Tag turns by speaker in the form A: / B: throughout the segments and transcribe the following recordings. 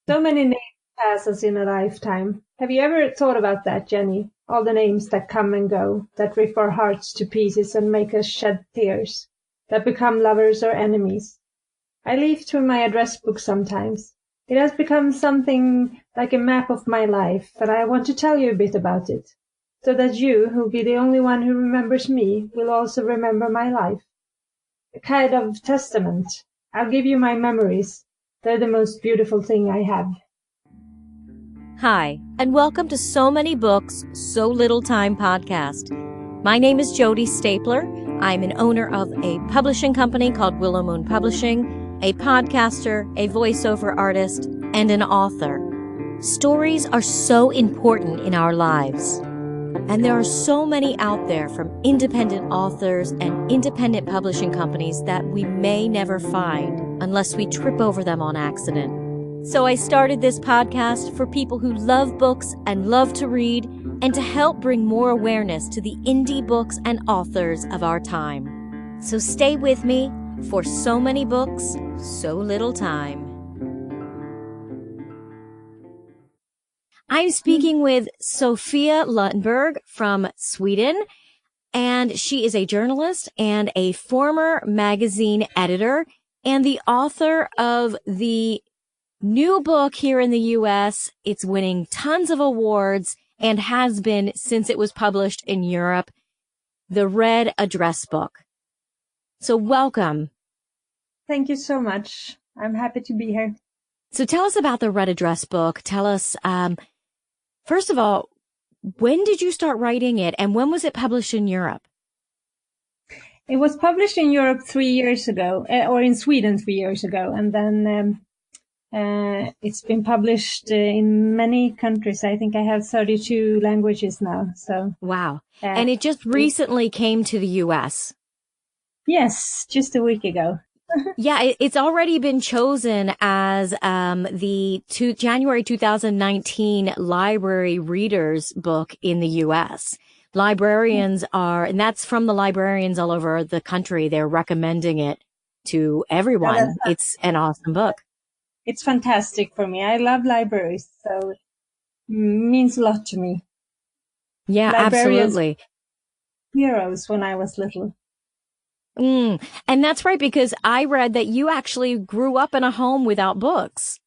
A: So many names pass us in a lifetime. Have you ever thought about that, Jenny? All the names that come and go, that rip our hearts to pieces and make us shed tears, that become lovers or enemies. I leaf through my address book sometimes. It has become something like a map of my life, and I want to tell you a bit about it, so that you, who'll be the only one who remembers me, will also remember my life. A kind of testament. I'll give you my memories. They're the most beautiful thing I have.
B: Hi, and welcome to So Many Books, So Little Time podcast. My name is Jody Stapler. I'm an owner of a publishing company called Willow Moon Publishing, a podcaster, a voiceover artist, and an author. Stories are so important in our lives. And there are so many out there from independent authors and independent publishing companies that we may never find unless we trip over them on accident. So I started this podcast for people who love books and love to read, and to help bring more awareness to the indie books and authors of our time. So stay with me for So Many Books, So Little Time. I'm speaking with Sofia Lundberg from Sweden, and she is a journalist and a former magazine editor and the author of the new book here in the U.S. It's winning tons of awards and has been since it was published in Europe, the Red Address Book. So welcome.
A: Thank you so much. I'm happy to be here.
B: So tell us about the Red Address Book. Tell us, first of all, when did you start writing it, and when was it published in Europe?
A: It was published in Europe 3 years ago, or in Sweden 3 years ago, and then it's been published in many countries. I think I have 32 languages now. So
B: wow. And it just recently came to the U.S.
A: Yes, just a week ago.
B: Yeah, it's already been chosen as the January 2019 Library Readers Book in the U.S. Librarians are, and that's from the librarians all over the country. They're recommending it to everyone. It's an awesome book.
A: It's fantastic for me. I love libraries, so it means a lot to me.
B: Yeah, absolutely.
A: Heroes when I was little.
B: And that's right, because I read that you actually grew up in a home without books.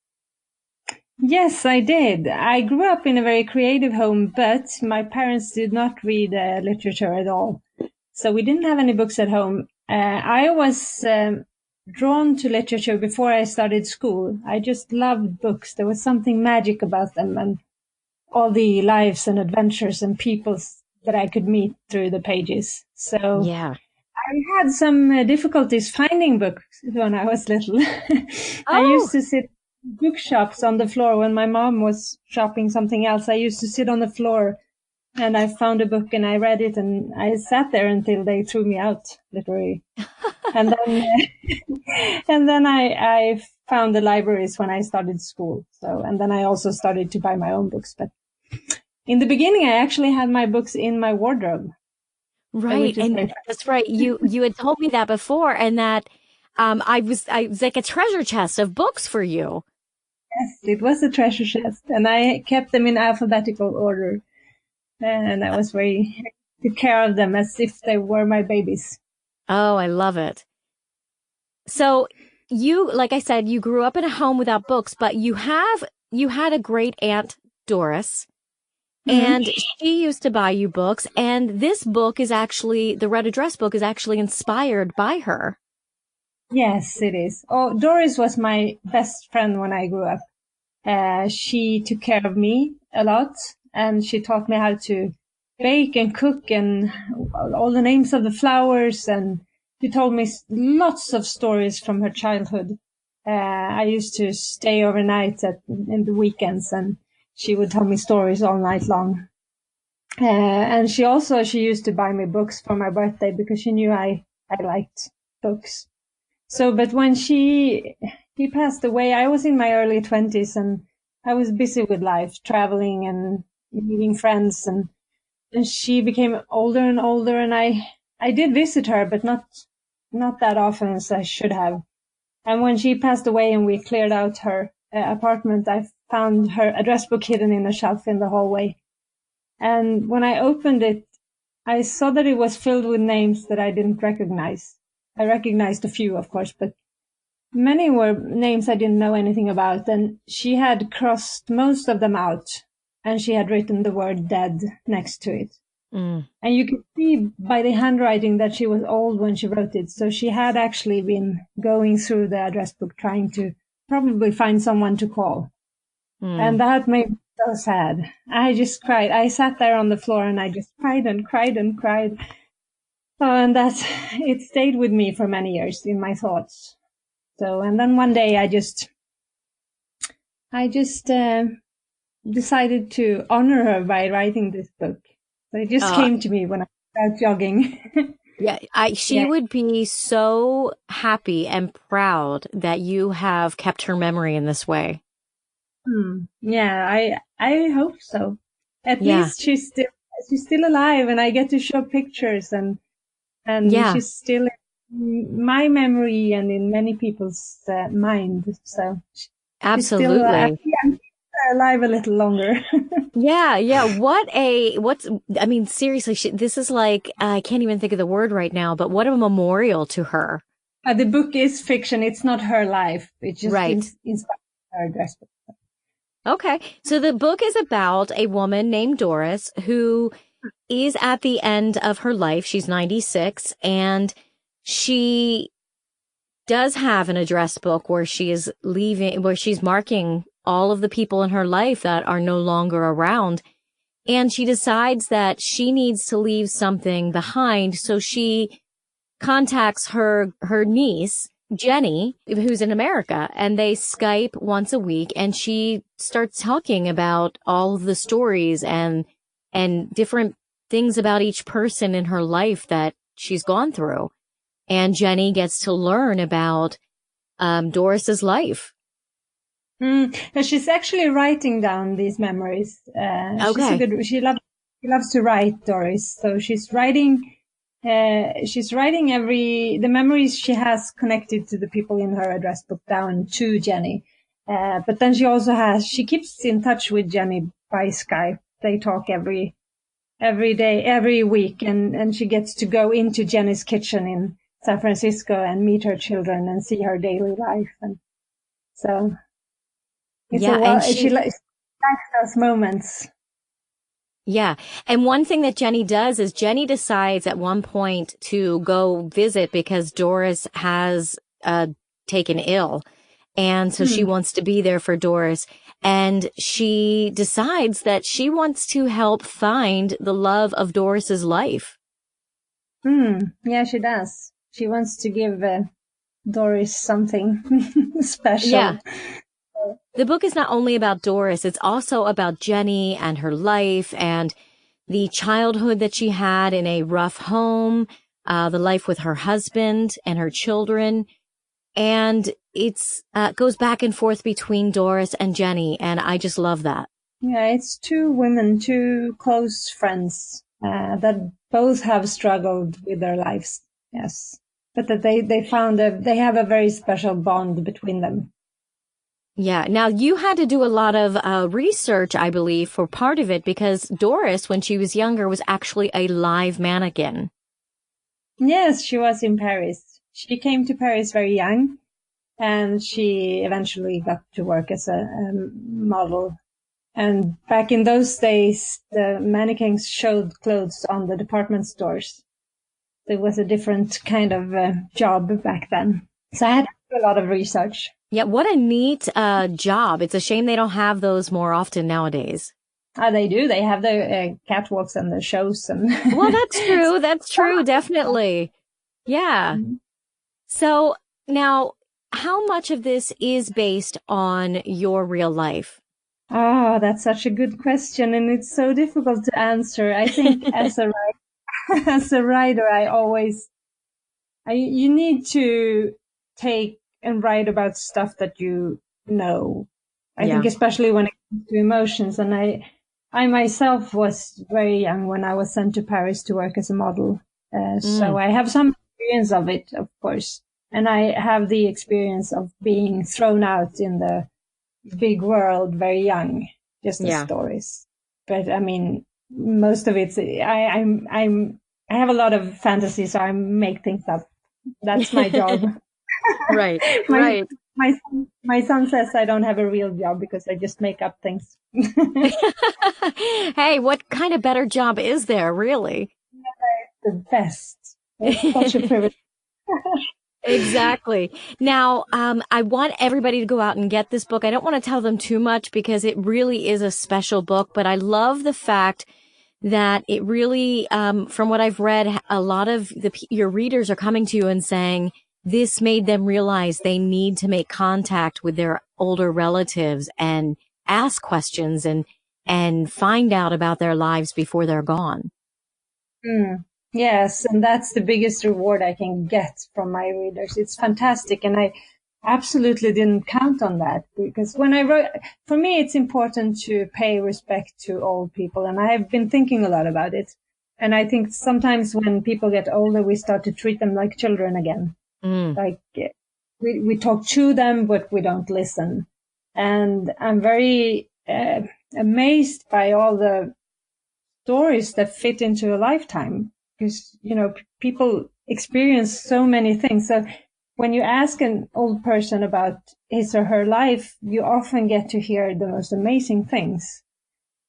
A: Yes, I did. I grew up in a very creative home, but my parents did not read literature at all. So we didn't have any books at home. I was drawn to literature before I started school. I just loved books. There was something magic about them and all the lives and adventures and peoples that I could meet through the pages. So
B: yeah.
A: I had some difficulties finding books when I was little. I used to sit in bookshops on the floor when my mom was shopping something else. I used to sit on the floor and I found a book and I read it and I sat there until they threw me out, literally. And then I found the libraries when I started school. So, and then I also started to buy my own books. But in the beginning, I actually had my books in my wardrobe.
B: Right. And that's right. You had told me that before, and that I was like a treasure chest of books for you.
A: Yes, it was a treasure chest, and I kept them in alphabetical order. And I was very took care of them as if they were my babies.
B: Oh, I love it. So you, like I said, you grew up in a home without books, but you had a great aunt, Doris. And she used to buy you books, and this book is actually, the Red Address Book is actually inspired by her.
A: Yes, it is. Oh, Doris was my best friend when I grew up. She took care of me a lot, and she taught me how to bake and cook and all the names of the flowers, and she told me lots of stories from her childhood. I used to stay overnight in the weekends, and she would tell me stories all night long. And she used to buy me books for my birthday because she knew I liked books. So, but when she passed away, I was in my early 20s and I was busy with life, traveling and meeting friends, and she became older and older, and I did visit her, but not that often as I should have. And when she passed away and we cleared out her apartment, I found her address book hidden in a shelf in the hallway. And when I opened it, I saw that it was filled with names that I didn't recognize. I recognized a few, of course, but many were names I didn't know anything about. And she had crossed most of them out, and she had written the word dead next to it. And you could see by the handwriting that she was old when she wrote it. So she had actually been going through the address book trying to probably find someone to call. And that made me so sad. I just cried. I sat there on the floor and I just cried and cried and cried. And it stayed with me for many years in my thoughts. So, and then one day I just decided to honor her by writing this book. So it just came to me when I was out jogging.
B: Yeah, she would be so happy and proud that you have kept her memory in this way.
A: Yeah, I hope so. At least she's still alive, and I get to show pictures, and she's still in my memory and in many people's mind. So
B: absolutely,
A: I'm alive a little longer.
B: Yeah. I mean, seriously, this is like, I can't even think of the word right now, but what a memorial to her.
A: The book is fiction. It's not her life. It just inspired her address book.
B: Okay. So the book is about a woman named Doris who is at the end of her life. She's 96, and she does have an address book where she is where she's marking all of the people in her life that are no longer around. And she decides that she needs to leave something behind. So she contacts her niece, Jenny, who's in America, and they Skype once a week. And she starts talking about all of the stories and different things about each person in her life that she's gone through. And Jenny gets to learn about Doris's life.
A: She's actually writing down these memories.
B: Okay.
A: She loves to write, Doris. So she's writing the memories she has connected to the people in her address book down to Jenny. But then she keeps in touch with Jenny by Skype. They talk every day, every week, and she gets to go into Jenny's kitchen in San Francisco and meet her children and see her daily life. And so she likes those moments.
B: Yeah. And one thing that Jenny does is Jenny decides at one point to go visit because Doris has taken ill. And so she wants to be there for Doris. And she decides that she wants to help find the love of Doris's life.
A: Yeah, she does. She wants to give Doris something special.
B: Yeah. The book is not only about Doris, it's also about Jenny and her life and the childhood that she had in a rough home, the life with her husband and her children. And it's goes back and forth between Doris and Jenny, and I just love that.
A: Yeah, it's two women, two close friends that both have struggled with their lives. Yes, but that they have a very special bond between them.
B: Yeah. Now, you had to do a lot of research, I believe, for part of it, because Doris, when she was younger, was actually a live mannequin.
A: Yes, she was in Paris. She came to Paris very young, and she eventually got to work as a model. And back in those days, the mannequins showed clothes on the department stores. It was a different kind of job back then. So I had to do a lot of research.
B: Yeah, what a neat job. It's a shame they don't have those more often nowadays.
A: They do. They have the catwalks and the shows.
B: Well, that's true. That's true. Definitely. Yeah. So now, how much of this is based on your real life?
A: Oh, that's such a good question. And it's so difficult to answer. I think as a writer, you need to take and write about stuff that you know. I think especially when it comes to emotions. And I myself was very young when I was sent to Paris to work as a model. So I have some experience of it, of course. And I have the experience of being thrown out in the big world very young, just as
B: Yeah.
A: stories. But I mean, most of it's I have a lot of fantasy, so I make things up. That's my job.
B: Right,
A: my
B: right.
A: my son says I don't have a real job because I just make up things.
B: Hey, what kind of better job is there, really?
A: The best. It's such a privilege.
B: Exactly. Now, I want everybody to go out and get this book. I don't want to tell them too much because it really is a special book, but I love the fact that it really, from what I've read, a lot of your readers are coming to you and saying this made them realize they need to make contact with their older relatives and ask questions and find out about their lives before they're gone.
A: Mm. Yes, and that's the biggest reward I can get from my readers. It's fantastic, and I absolutely didn't count on that because when I wrote, for me, it's important to pay respect to old people, and I've been thinking a lot about it. And I think sometimes when people get older, we start to treat them like children again.
B: Mm.
A: Like we talk to them, but we don't listen. And I'm very amazed by all the stories that fit into a lifetime because, people experience so many things. So when you ask an old person about his or her life, you often get to hear the most amazing things.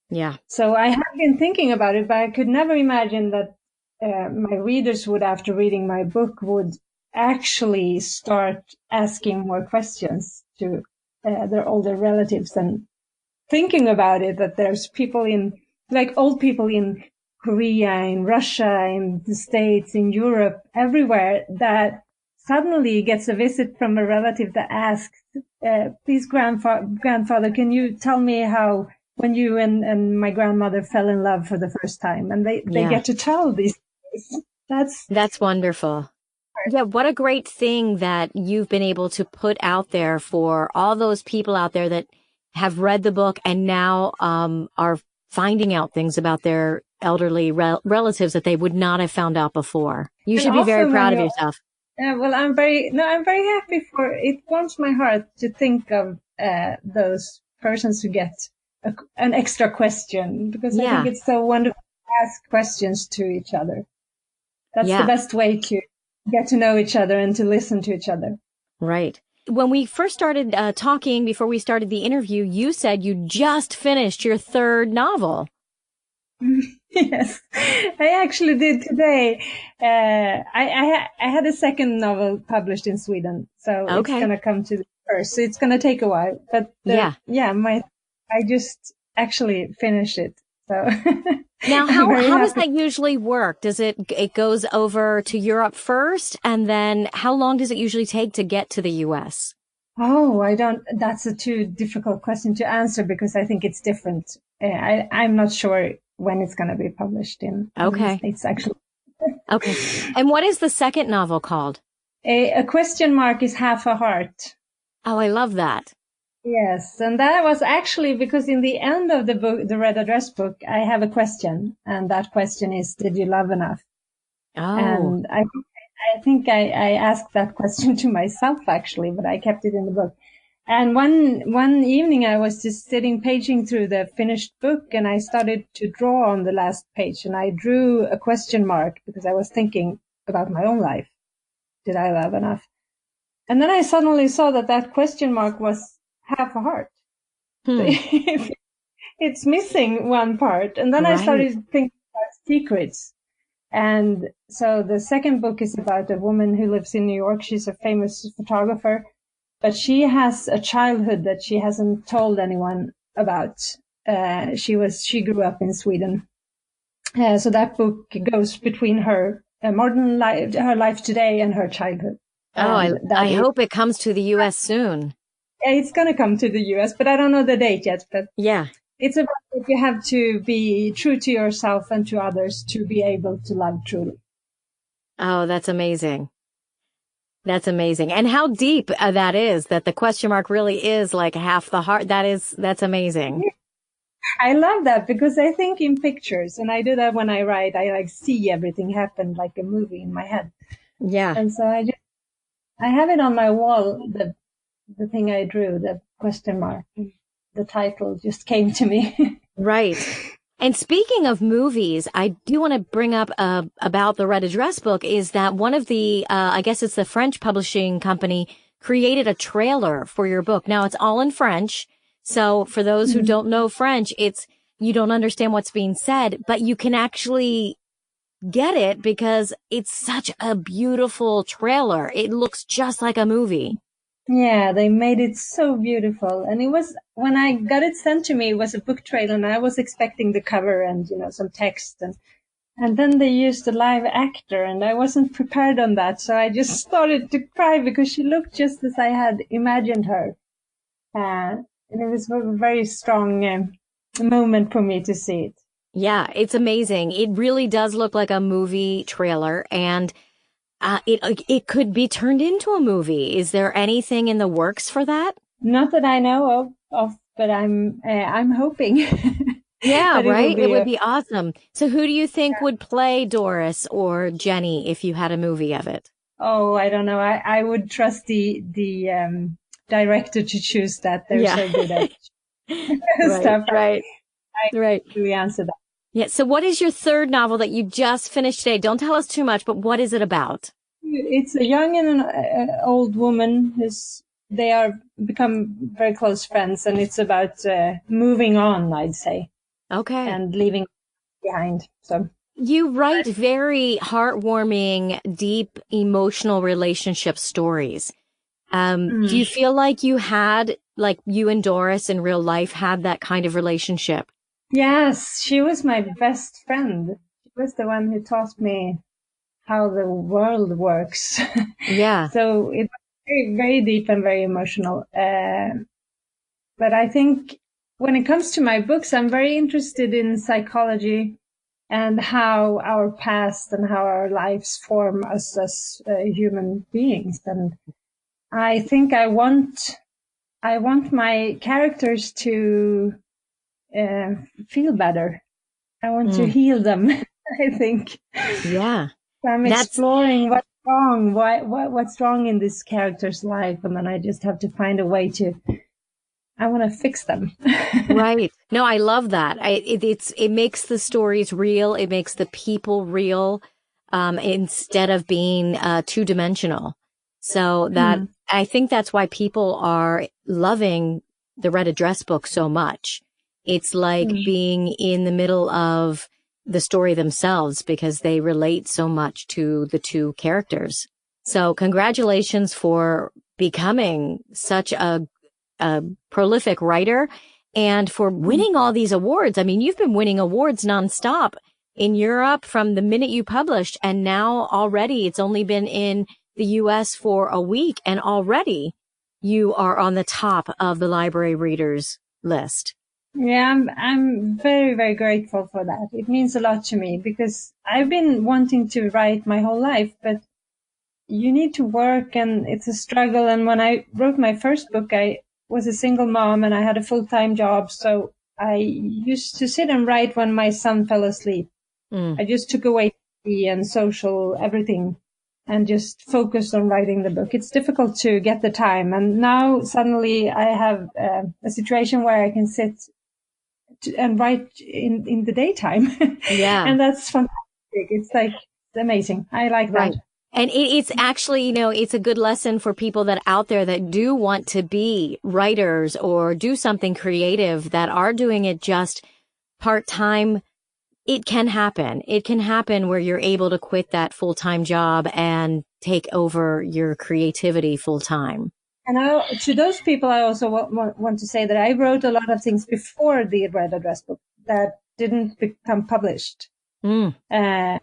B: Yeah.
A: So I have been thinking about it, but I could never imagine that my readers would, after reading my book, would actually start asking more questions to their older relatives and thinking about it, that there's people like old people in Korea, in Russia, in the States, in Europe, everywhere, that suddenly gets a visit from a relative that asks, please, grandfather, can you tell me how when you and my grandmother fell in love for the first time? And they get to tell these things.
B: That's wonderful. Yeah, what a great thing that you've been able to put out there for all those people out there that have read the book and now are finding out things about their elderly relatives that they would not have found out before. You should be very proud of yourself.
A: Well, I'm very happy for it. Warms my heart to think of those persons who get an extra question, because I think it's so wonderful to ask questions to each other. That's the best way to get to know each other and to listen to each other.
B: Right. When we first started talking, before we started the interview, you said you just finished your third novel.
A: Yes, I actually did today. I had a second novel published in Sweden, so it's going to come to the first. So it's going to take a while, but I just actually finished it. So
B: now, how does that usually work? Does it goes over to Europe first, and then how long does it usually take to get to the U.S.?
A: Oh, that's a too difficult question to answer because I think it's different. I'm not sure when it's going to be published in the States, actually.
B: Okay. And what is the second novel called?
A: A question mark is half a heart.
B: Oh, I love that.
A: Yes. And that was actually because in the end of the book, the Red Address book, I have a question. And that question is, did you love enough?
B: Oh.
A: And I think I asked that question to myself, actually, but I kept it in the book. And one evening I was just sitting paging through the finished book, and I started to draw on the last page, and I drew a question mark because I was thinking about my own life. Did I love enough? And then I suddenly saw that question mark was half a heart. It's missing one part. And then I started thinking about secrets. And so the second book is about a woman who lives in New York. She's a famous photographer, but she has a childhood that she hasn't told anyone about. She grew up in Sweden. So that book goes between her modern life, her life today, and her childhood.
B: Oh, I hope it comes to the U.S. soon.
A: It's going to come to the U.S., but I don't know the date yet. But it's about that you have to be true to yourself and to others to be able to love truly.
B: Oh, that's amazing. That's amazing. And how deep that is, that the question mark really is like half the heart. That's amazing.
A: I love that because I think in pictures, and I do that when I write. I like see everything happen like a movie in my head.
B: Yeah.
A: And so I have it on my wall, the thing I drew, the question mark. The title just came to me.
B: Right. And speaking of movies, I do want to bring up about the Red Address book is that one of the, I guess it's the French publishing company, created a trailer for your book. Now, it's all in French. So for those who don't know French, you don't understand what's being said, but you can actually get it because it's such a beautiful trailer. It looks just like a movie.
A: Yeah, they made it so beautiful. And it was, when I got it sent to me, it was a book trailer, and I was expecting the cover and, some text. And then they used a live actor, and I wasn't prepared on that. So I just started to cry because she looked just as I had imagined her. And it was a very strong moment for me to see it.
B: Yeah, it's amazing. It really does look like a movie trailer, and it could be turned into a movie. Is there anything in the works for that?
A: Not that I know of, but I'm hoping.
B: Yeah, right. It would be awesome. So who do you think would play Doris or Jenny if you had a movie of it?
A: Oh, I don't know. I would trust the director to choose that. They're so good at stuff.
B: Right.
A: I really answer that.
B: Yeah. So what is your third novel that you just finished today? Don't tell us too much, but what is it about?
A: It's a young and an old woman they are become very close friends, and it's about moving on, I'd say.
B: Okay.
A: And leaving behind. So
B: you write very heartwarming, deep, emotional relationship stories. Do you feel like you and Doris in real life had that kind of relationship?
A: Yes, she was my best friend. She was the one who taught me how the world works.
B: Yeah.
A: So it was very, very deep and very emotional. But I think when it comes to my books, I'm very interested in psychology and how our past and how our lives form us as human beings. And I think I want my characters to feel better. I want to heal them, I think.
B: Yeah.
A: So I'm exploring what's wrong, what's wrong in this character's life, and then I just have to find a way I want to fix them.
B: Right. No, I love that. It makes the stories real. It makes the people real, instead of being two-dimensional. So I think that's why people are loving the Red Address book so much. It's like being in the middle of the story themselves because they relate so much to the two characters. So congratulations for becoming such a prolific writer and for winning all these awards. I mean, you've been winning awards nonstop in Europe from the minute you published, and now already it's only been in the US for a week, and already you are on the top of the library readers list.
A: Yeah, I'm very, very grateful for that. It means a lot to me because I've been wanting to write my whole life, but you need to work and it's a struggle. And when I wrote my first book, I was a single mom and I had a full-time job. So I used to sit and write when my son fell asleep. I just took away TV and social, everything, and just focused on writing the book. It's difficult to get the time. And now suddenly I have a situation where I can sit and write in the daytime.
B: Yeah.
A: And that's fantastic. It's amazing. I like that.
B: Right. And it's actually, it's a good lesson for people that out there that do want to be writers or do something creative that are doing it just part-time. It can happen. It can happen where you're able to quit that full-time job and take over your creativity full-time.
A: And to those people, I also want to say that I wrote a lot of things before the Red Address book that didn't become published. But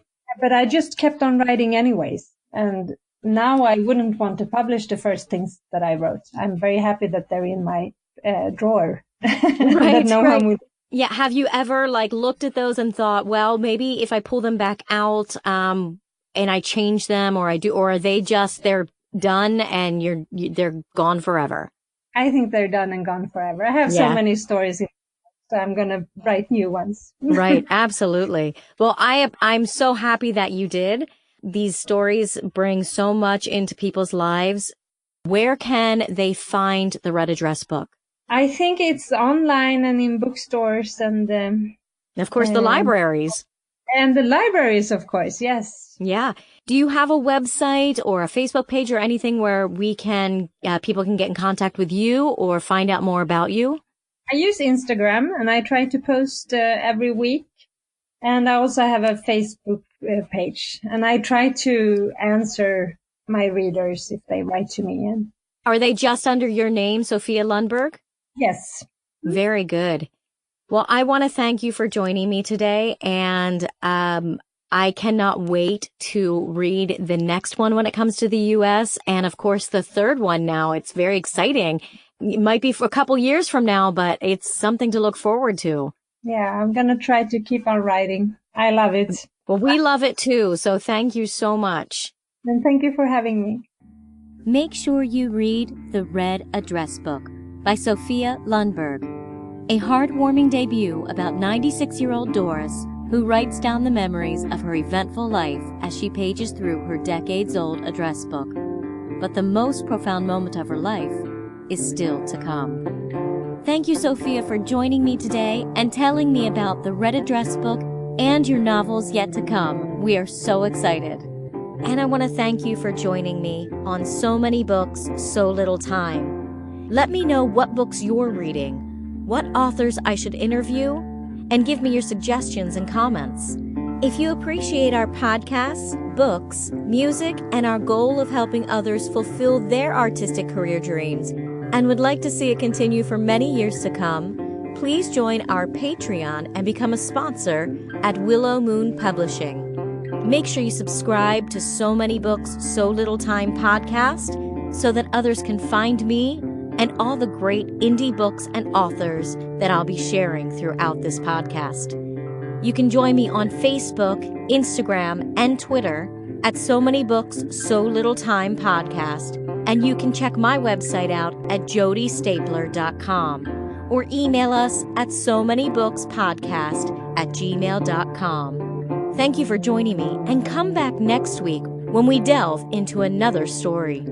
A: I just kept on writing anyways. And now I wouldn't want to publish the first things that I wrote. I'm very happy that they're in my drawer.
B: Right,
A: one will.
B: Yeah. Have you ever looked at those and thought, well, maybe if I pull them back out, and I change them or are they they're done and they're gone forever?
A: I think they're done and gone forever. I have so many stories, so I'm going to write new ones.
B: Right. Absolutely. Well, I'm so happy that you did. These stories bring so much into people's lives. Where can they find the Red Address book?
A: I think it's online and in bookstores and
B: Of course, the libraries.
A: And the libraries, of course, yes.
B: Yeah. Do you have a website or a Facebook page or anything where we can people can get in contact with you or find out more about you?
A: I use Instagram and I try to post every week. And I also have a Facebook page. And I try to answer my readers if they write to me. And
B: are they just under your name, Sofia Lundberg?
A: Yes.
B: Very good. Well, I want to thank you for joining me today, and I cannot wait to read the next one when it comes to the U.S. and, of course, the third one now. It's very exciting. It might be for a couple years from now, but it's something to look forward to.
A: Yeah, I'm going to try to keep on writing. I love it.
B: Well, we love it too, so thank you so much.
A: And thank you for having me.
B: Make sure you read The Red Address Book by Sofia Lundberg, a heartwarming debut about 96-year-old Doris, who writes down the memories of her eventful life as she pages through her decades-old address book. But the most profound moment of her life is still to come. Thank you, Sofia, for joining me today and telling me about The Red Address Book and your novels yet to come. We are so excited. And I want to thank you for joining me on So Many Books, So Little Time. Let me know what books you're reading, what authors I should interview, and give me your suggestions and comments. If you appreciate our podcasts, books, music, and our goal of helping others fulfill their artistic career dreams, and would like to see it continue for many years to come, please join our Patreon and become a sponsor at Willow Moon Publishing. Make sure you subscribe to So Many Books, So Little Time podcast so that others can find me and all the great indie books and authors that I'll be sharing throughout this podcast. You can join me on Facebook, Instagram, and Twitter at So Many Books, So Little Time podcast, and you can check my website out at jodystapler.com or email us at somanybookspodcast@gmail.com. Thank you for joining me, and come back next week when we delve into another story.